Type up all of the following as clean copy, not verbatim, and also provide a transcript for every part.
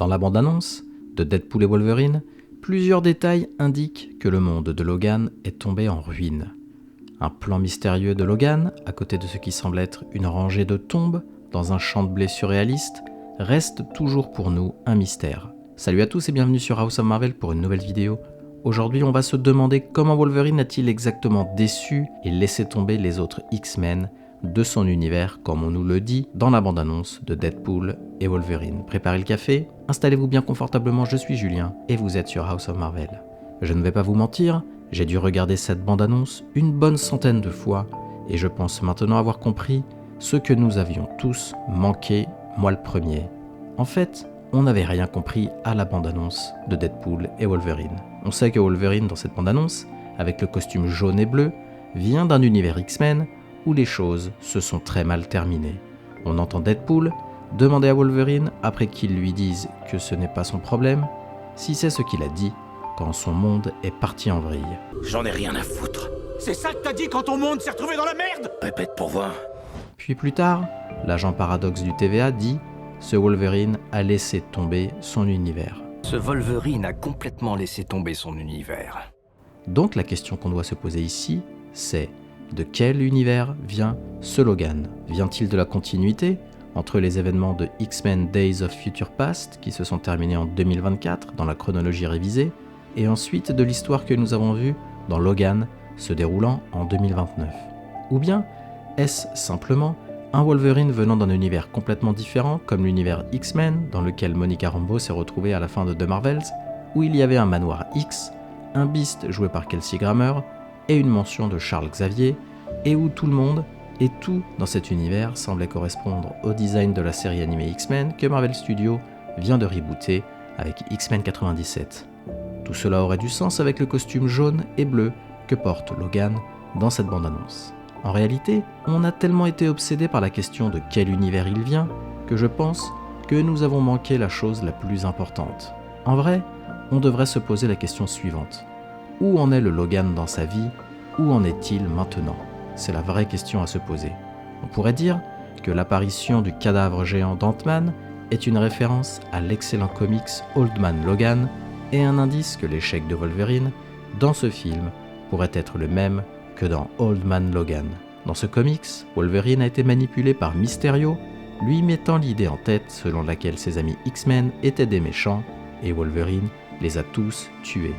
Dans la bande-annonce de Deadpool et Wolverine, plusieurs détails indiquent que le monde de Logan est tombé en ruine. Un plan mystérieux de Logan, à côté de ce qui semble être une rangée de tombes dans un champ de blé surréaliste, reste toujours pour nous un mystère. Salut à tous et bienvenue sur House of Marvel pour une nouvelle vidéo. Aujourd'hui, on va se demander comment Wolverine a-t-il exactement déçu et laissé tomber les autres X-Men de son univers, comme on nous le dit dans la bande-annonce de Deadpool et Wolverine. Préparez le café, installez-vous bien confortablement, je suis Julien et vous êtes sur House of Marvel. Je ne vais pas vous mentir, j'ai dû regarder cette bande-annonce une bonne centaine de fois et je pense maintenant avoir compris ce que nous avions tous manqué, moi le premier. En fait, on n'avait rien compris à la bande-annonce de Deadpool et Wolverine. On sait que Wolverine, dans cette bande-annonce, avec le costume jaune et bleu, vient d'un univers X-Men où les choses se sont très mal terminées. On entend Deadpool demander à Wolverine, après qu'il lui dise que ce n'est pas son problème, si c'est ce qu'il a dit quand son monde est parti en vrille. J'en ai rien à foutre. C'est ça que t'as dit quand ton monde s'est retrouvé dans la merde? Répète pour voir. Puis plus tard, l'agent Paradox du TVA dit « Ce Wolverine a laissé tomber son univers ». Ce Wolverine a complètement laissé tomber son univers. Donc la question qu'on doit se poser ici, c'est de quel univers vient ce Logan? Vient-il de la continuité entre les événements de X-Men Days of Future Past qui se sont terminés en 2024 dans la chronologie révisée et ensuite de l'histoire que nous avons vue dans Logan se déroulant en 2029? Ou bien est-ce simplement un Wolverine venant d'un univers complètement différent comme l'univers X-Men dans lequel Monica Rambeau s'est retrouvée à la fin de The Marvels où il y avait un manoir X, un Beast joué par Kelsey Grammer et une mention de Charles Xavier et où tout le monde et tout dans cet univers semblait correspondre au design de la série animée X-Men que Marvel Studios vient de rebooter avec X-Men 97. Tout cela aurait du sens avec le costume jaune et bleu que porte Logan dans cette bande-annonce. En réalité, on a tellement été obsédé par la question de quel univers il vient que je pense que nous avons manqué la chose la plus importante. En vrai, on devrait se poser la question suivante. Où en est le Logan dans sa vie? Où en est-il maintenant? C'est la vraie question à se poser. On pourrait dire que l'apparition du cadavre géant d'Ant-Man est une référence à l'excellent comics Old Man Logan et un indice que l'échec de Wolverine dans ce film pourrait être le même que dans Old Man Logan. Dans ce comics, Wolverine a été manipulé par Mysterio, lui mettant l'idée en tête selon laquelle ses amis X-Men étaient des méchants et Wolverine les a tous tués.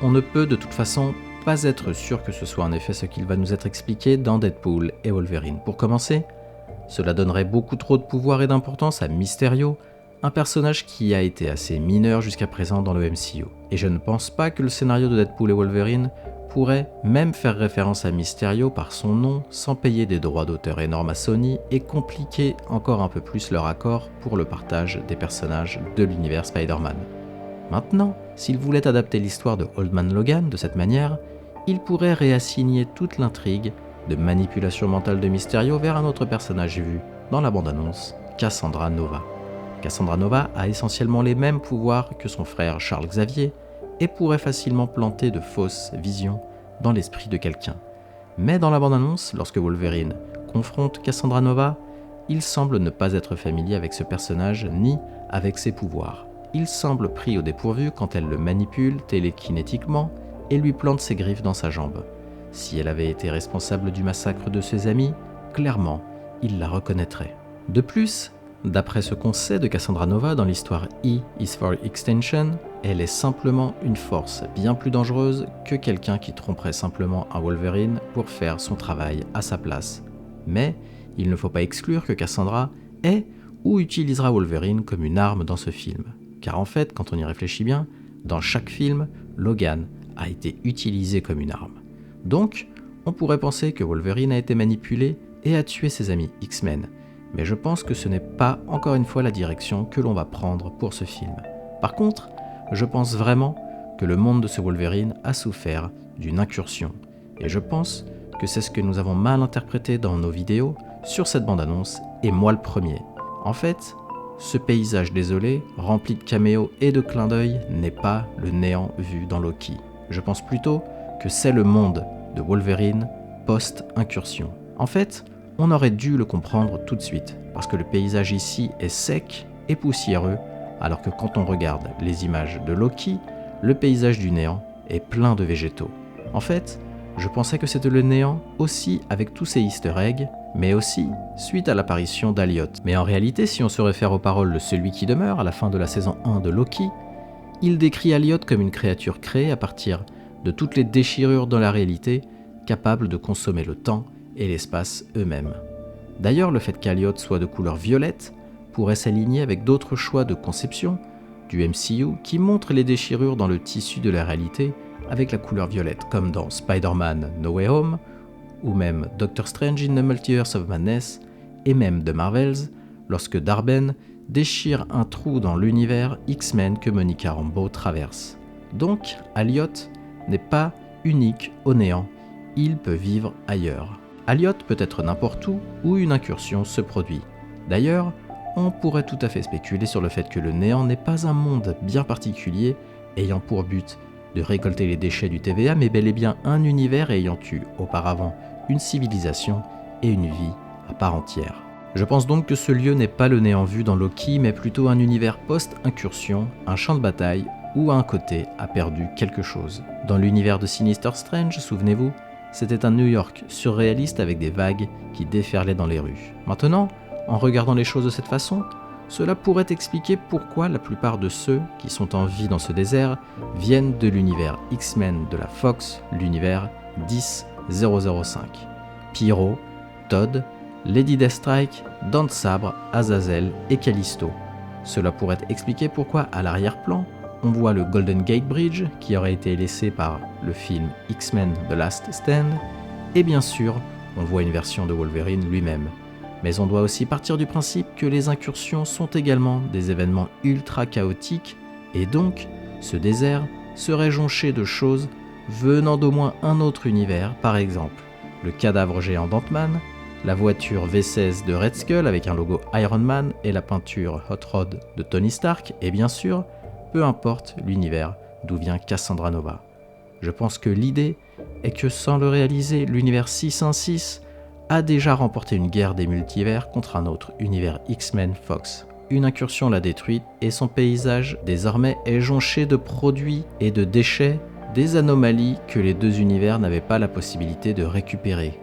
On ne peut de toute façon pas être sûr que ce soit en effet ce qu'il va nous être expliqué dans Deadpool et Wolverine. Pour commencer, cela donnerait beaucoup trop de pouvoir et d'importance à Mysterio, un personnage qui a été assez mineur jusqu'à présent dans le MCU. Et je ne pense pas que le scénario de Deadpool et Wolverine pourrait même faire référence à Mysterio par son nom sans payer des droits d'auteur énormes à Sony et compliquer encore un peu plus leur accord pour le partage des personnages de l'univers Spider-Man. Maintenant, s'il voulait adapter l'histoire de Old Man Logan de cette manière, il pourrait réassigner toute l'intrigue de manipulation mentale de Mysterio vers un autre personnage vu dans la bande-annonce, Cassandra Nova. Cassandra Nova a essentiellement les mêmes pouvoirs que son frère Charles Xavier et pourrait facilement planter de fausses visions dans l'esprit de quelqu'un. Mais dans la bande-annonce, lorsque Wolverine confronte Cassandra Nova, il semble ne pas être familier avec ce personnage ni avec ses pouvoirs. Il semble pris au dépourvu quand elle le manipule télékinétiquement et lui plante ses griffes dans sa jambe. Si elle avait été responsable du massacre de ses amis, clairement, il la reconnaîtrait. De plus, d'après ce qu'on sait de Cassandra Nova dans l'histoire E is for Extension, elle est simplement une force bien plus dangereuse que quelqu'un qui tromperait simplement un Wolverine pour faire son travail à sa place. Mais il ne faut pas exclure que Cassandra est ou utilisera Wolverine comme une arme dans ce film. Car en fait, quand on y réfléchit bien, dans chaque film, Logan a été utilisé comme une arme. Donc, on pourrait penser que Wolverine a été manipulé et a tué ses amis X-Men. Mais je pense que ce n'est pas encore une fois la direction que l'on va prendre pour ce film. Par contre, je pense vraiment que le monde de ce Wolverine a souffert d'une incursion. Et je pense que c'est ce que nous avons mal interprété dans nos vidéos sur cette bande-annonce, et moi le premier. En fait, ce paysage désolé, rempli de caméos et de clins d'œil, n'est pas le néant vu dans Loki. Je pense plutôt que c'est le monde de Wolverine post-incursion. En fait, on aurait dû le comprendre tout de suite, parce que le paysage ici est sec et poussiéreux, alors que quand on regarde les images de Loki, le paysage du néant est plein de végétaux. En fait, je pensais que c'était le néant aussi avec tous ces easter eggs, mais aussi suite à l'apparition d'Aliot. Mais en réalité, si on se réfère aux paroles de Celui qui demeure à la fin de la saison 1 de Loki, il décrit Aliot comme une créature créée à partir de toutes les déchirures dans la réalité, capable de consommer le temps et l'espace eux-mêmes. D'ailleurs, le fait qu'Aliot soit de couleur violette pourrait s'aligner avec d'autres choix de conception du MCU qui montrent les déchirures dans le tissu de la réalité avec la couleur violette, comme dans Spider-Man No Way Home, ou même Doctor Strange in the Multiverse of Madness, et même The Marvels, lorsque Darben déchire un trou dans l'univers X-Men que Monica Rambeau traverse. Donc, Aliot n'est pas unique au néant, il peut vivre ailleurs. Aliot peut être n'importe où une incursion se produit. D'ailleurs, on pourrait tout à fait spéculer sur le fait que le néant n'est pas un monde bien particulier ayant pour but de récolter les déchets du TVA, mais bel et bien un univers ayant eu auparavant une civilisation et une vie à part entière. Je pense donc que ce lieu n'est pas le néant vu dans Loki, mais plutôt un univers post-incursion, un champ de bataille où un côté a perdu quelque chose. Dans l'univers de Sinister Strange, souvenez-vous, c'était un New York surréaliste avec des vagues qui déferlaient dans les rues. Maintenant, en regardant les choses de cette façon, cela pourrait expliquer pourquoi la plupart de ceux qui sont en vie dans ce désert viennent de l'univers X-Men de la Fox, l'univers 10005. Pyro, Todd, Lady Deathstrike, Dent Sabre, Azazel et Callisto. Cela pourrait expliquer pourquoi à l'arrière-plan, on voit le Golden Gate Bridge qui aurait été laissé par le film X-Men The Last Stand, et bien sûr, on voit une version de Wolverine lui-même. Mais on doit aussi partir du principe que les incursions sont également des événements ultra chaotiques, et donc ce désert serait jonché de choses venant d'au moins un autre univers, par exemple le cadavre géant d'Ant-Man, la voiture V16 de Red Skull avec un logo Iron Man et la peinture Hot Rod de Tony Stark, et bien sûr, peu importe l'univers d'où vient Cassandra Nova. Je pense que l'idée est que sans le réaliser, l'univers 616 a déjà remporté une guerre des multivers contre un autre univers X-Men Fox. Une incursion l'a détruite et son paysage désormais est jonché de produits et de déchets, des anomalies que les deux univers n'avaient pas la possibilité de récupérer.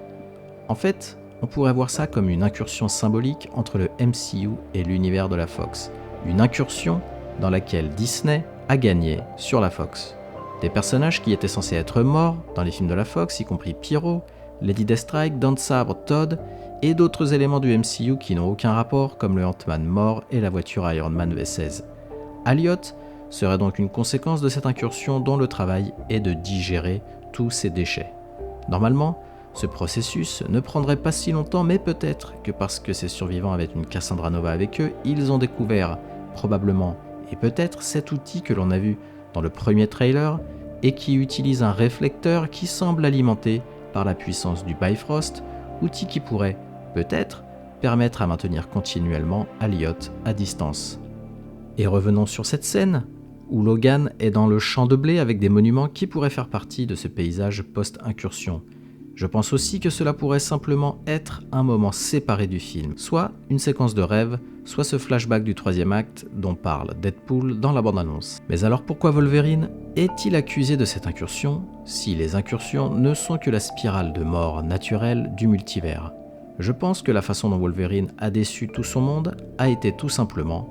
En fait, on pourrait voir ça comme une incursion symbolique entre le MCU et l'univers de la Fox. Une incursion dans laquelle Disney a gagné sur la Fox. Des personnages qui étaient censés être morts dans les films de la Fox, y compris Pyro, Lady Deathstrike, Dent Sabre, Todd, et d'autres éléments du MCU qui n'ont aucun rapport, comme le Ant-Man mort et la voiture Iron Man V16. Aliot serait donc une conséquence de cette incursion dont le travail est de digérer tous ces déchets. Normalement, ce processus ne prendrait pas si longtemps, mais peut-être que parce que ces survivants avaient une Cassandra Nova avec eux, ils ont découvert, probablement, et peut-être cet outil que l'on a vu dans le premier trailer, et qui utilise un réflecteur qui semble alimenté par la puissance du Bifrost, outil qui pourrait, peut-être, permettre à maintenir continuellement Aliot à distance. Et revenons sur cette scène, où Logan est dans le champ de blé avec des monuments qui pourraient faire partie de ce paysage post-incursion. Je pense aussi que cela pourrait simplement être un moment séparé du film, soit une séquence de rêve, soit ce flashback du troisième acte dont parle Deadpool dans la bande-annonce. Mais alors pourquoi Wolverine est-il accusé de cette incursion si les incursions ne sont que la spirale de mort naturelle du multivers? Je pense que la façon dont Wolverine a déçu tout son monde a été tout simplement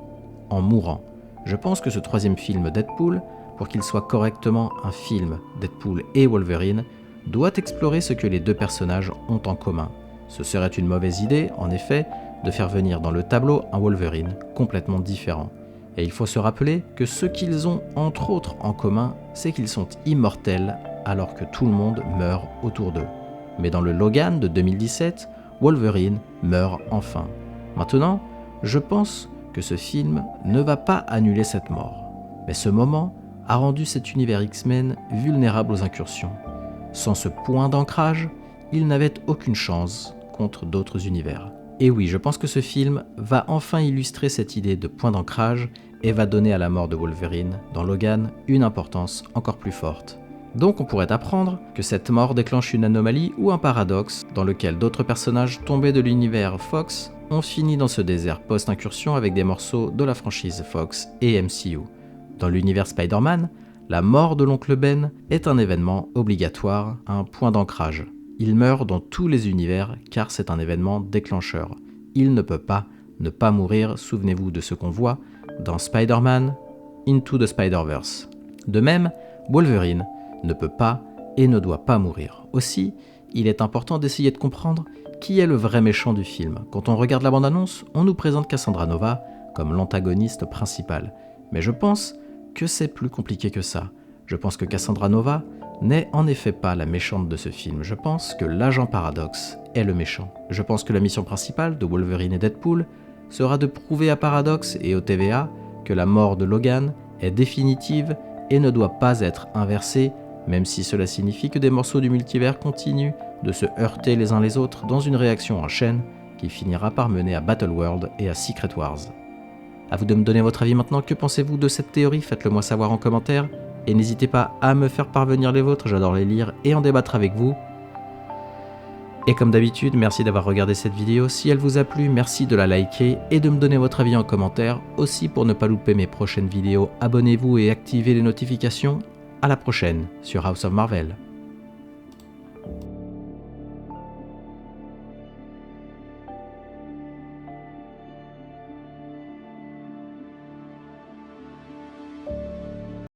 en mourant. Je pense que ce troisième film Deadpool, pour qu'il soit correctement un film Deadpool et Wolverine, doit explorer ce que les deux personnages ont en commun. Ce serait une mauvaise idée, en effet, de faire venir dans le tableau un Wolverine complètement différent. Et il faut se rappeler que ce qu'ils ont entre autres en commun, c'est qu'ils sont immortels alors que tout le monde meurt autour d'eux. Mais dans le Logan de 2017, Wolverine meurt enfin. Maintenant, je pense que ce film ne va pas annuler cette mort. Mais ce moment a rendu cet univers X-Men vulnérable aux incursions. Sans ce point d'ancrage, il n'avait aucune chance contre d'autres univers. Et oui, je pense que ce film va enfin illustrer cette idée de point d'ancrage et va donner à la mort de Wolverine dans Logan une importance encore plus forte. Donc on pourrait apprendre que cette mort déclenche une anomalie ou un paradoxe dans lequel d'autres personnages tombés de l'univers Fox on finit dans ce désert post-incursion avec des morceaux de la franchise Fox et MCU. Dans l'univers Spider-Man, la mort de l'oncle Ben est un événement obligatoire, un point d'ancrage. Il meurt dans tous les univers car c'est un événement déclencheur. Il ne peut pas ne pas mourir, souvenez-vous de ce qu'on voit dans Spider-Man Into the Spider-Verse. De même, Wolverine ne peut pas et ne doit pas mourir. Aussi, il est important d'essayer de comprendre qui est le vrai méchant du film. Quand on regarde la bande-annonce, on nous présente Cassandra Nova comme l'antagoniste principal. Mais je pense que c'est plus compliqué que ça. Je pense que Cassandra Nova n'est en effet pas la méchante de ce film. Je pense que l'agent Paradox est le méchant. Je pense que la mission principale de Wolverine et Deadpool sera de prouver à Paradox et au TVA que la mort de Logan est définitive et ne doit pas être inversée, même si cela signifie que des morceaux du multivers continuent de se heurter les uns les autres dans une réaction en chaîne qui finira par mener à Battleworld et à Secret Wars. À vous de me donner votre avis maintenant, que pensez-vous de cette théorie? Faites-le moi savoir en commentaire, et n'hésitez pas à me faire parvenir les vôtres, j'adore les lire et en débattre avec vous. Et comme d'habitude, merci d'avoir regardé cette vidéo, si elle vous a plu, merci de la liker et de me donner votre avis en commentaire. Aussi, pour ne pas louper mes prochaines vidéos, abonnez-vous et activez les notifications. À la prochaine sur House of Marvel.